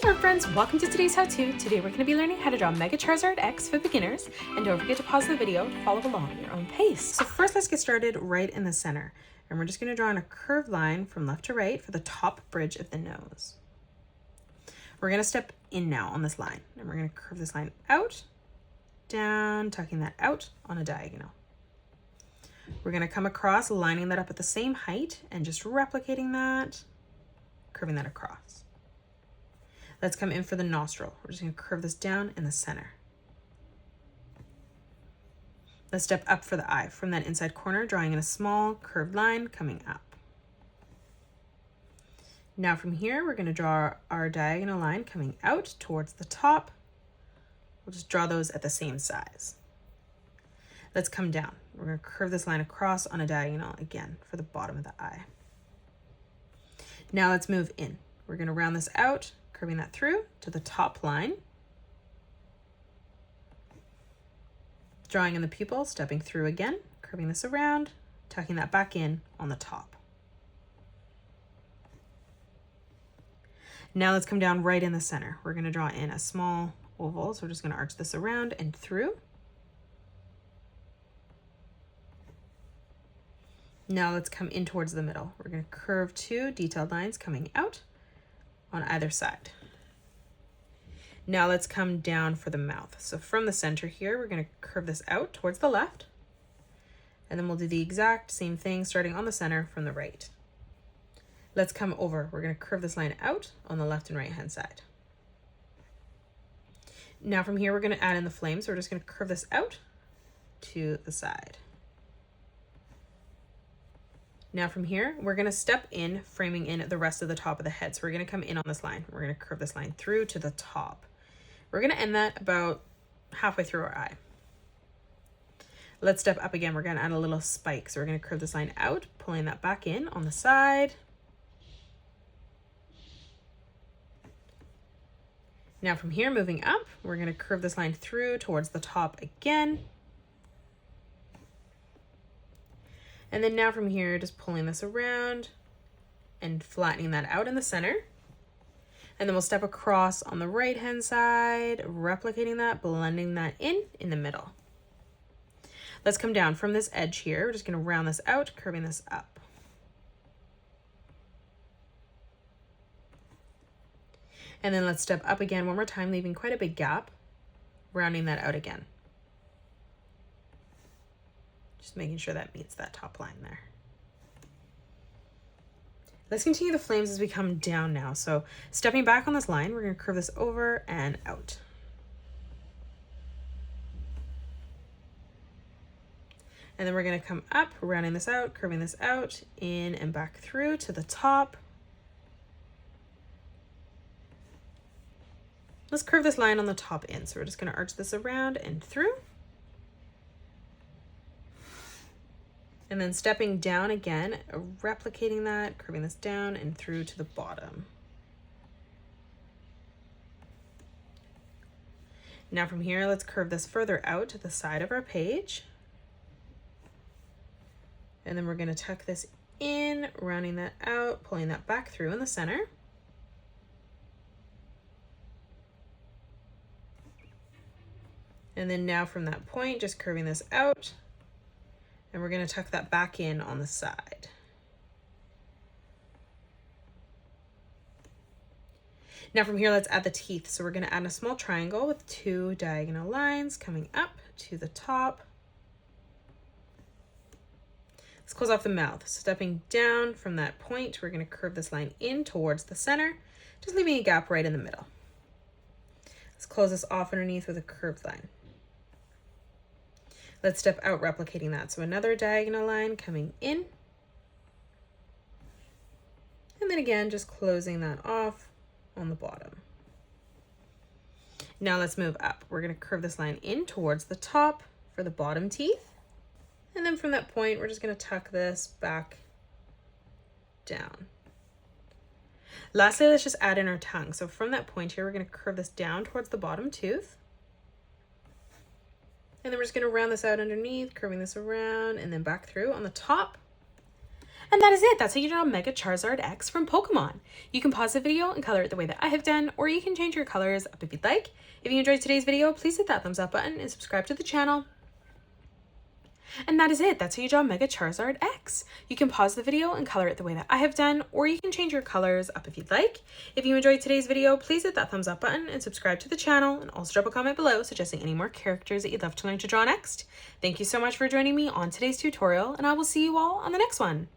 Hello friends, welcome to today's how-to. Today we're going to be learning how to draw Mega Charizard X for beginners, and don't forget to pause the video to follow along at your own pace. So first let's get started right in the center, and we're just going to draw in a curved line from left to right for the top bridge of the nose. We're going to step in now on this line, and we're going to curve this line out, down, tucking that out on a diagonal. We're going to come across, lining that up at the same height, and just replicating that, curving that across. Let's come in for the nostril. We're just going to curve this down in the center. Let's step up for the eye. From that inside corner, drawing in a small curved line coming up. Now from here, we're going to draw our diagonal line coming out towards the top. We'll just draw those at the same size. Let's come down. We're going to curve this line across on a diagonal again for the bottom of the eye. Now let's move in. We're going to round this out, curving that through to the top line. Drawing in the pupil, stepping through again, curving this around, tucking that back in on the top. Now let's come down right in the center. We're going to draw in a small oval, so we're just going to arch this around and through. Now let's come in towards the middle. We're going to curve two detailed lines coming out on either side. Now let's come down for the mouth. So from the center here, we're going to curve this out towards the left, and then we'll do the exact same thing starting on the center from the right. Let's come over. We're going to curve this line out on the left and right hand side. Now from here, we're going to add in the flame. So we're just going to curve this out to the side. Now from here, we're going to step in, framing in the rest of the top of the head. So we're going to come in on this line. We're going to curve this line through to the top. We're going to end that about halfway through our eye. Let's step up again. We're going to add a little spike. So we're going to curve this line out, pulling that back in on the side. Now from here, moving up, we're going to curve this line through towards the top again. And then now from here, just pulling this around and flattening that out in the center. And then we'll step across on the right-hand side, replicating that, blending that in the middle. Let's come down from this edge here. We're just going to round this out, curving this up. And then let's step up again one more time, leaving quite a big gap, rounding that out again. Just making sure that meets that top line there. Let's continue the flames as we come down now. So stepping back on this line, we're going to curve this over and out. And then we're going to come up, rounding this out, curving this out, in and back through to the top. Let's curve this line on the top in. So we're just going to arch this around and through. And then stepping down again, replicating that, curving this down and through to the bottom. Now from here, let's curve this further out to the side of our page. And then we're going to tuck this in, rounding that out, pulling that back through in the center. And then now from that point, just curving this out. And we're going to tuck that back in on the side. Now from here, let's add the teeth. So we're going to add a small triangle with two diagonal lines coming up to the top. Let's close off the mouth. Stepping down from that point, we're going to curve this line in towards the center, just leaving a gap right in the middle. Let's close this off underneath with a curved line. Let's step out, replicating that. So another diagonal line coming in. And then again, just closing that off on the bottom. Now let's move up. We're going to curve this line in towards the top for the bottom teeth. And then from that point, we're just going to tuck this back down. Lastly, let's just add in our tongue. So from that point here, we're going to curve this down towards the bottom tooth. And then we're just going to round this out underneath, curving this around and then back through on the top. And that is it. That's how you draw Mega Charizard X from Pokemon. You can pause the video and color it the way that I have done, or you can change your colors up if you'd like. If you enjoyed today's video, please hit that thumbs up button and subscribe to the channel. And that is it. That's how you draw Mega Charizard X. You can pause the video and color it the way that I have done, or you can change your colors up if you'd like. If you enjoyed today's video, please hit that thumbs up button and subscribe to the channel, and also drop a comment below suggesting any more characters that you'd love to learn to draw next. Thank you so much for joining me on today's tutorial, and I will see you all on the next one.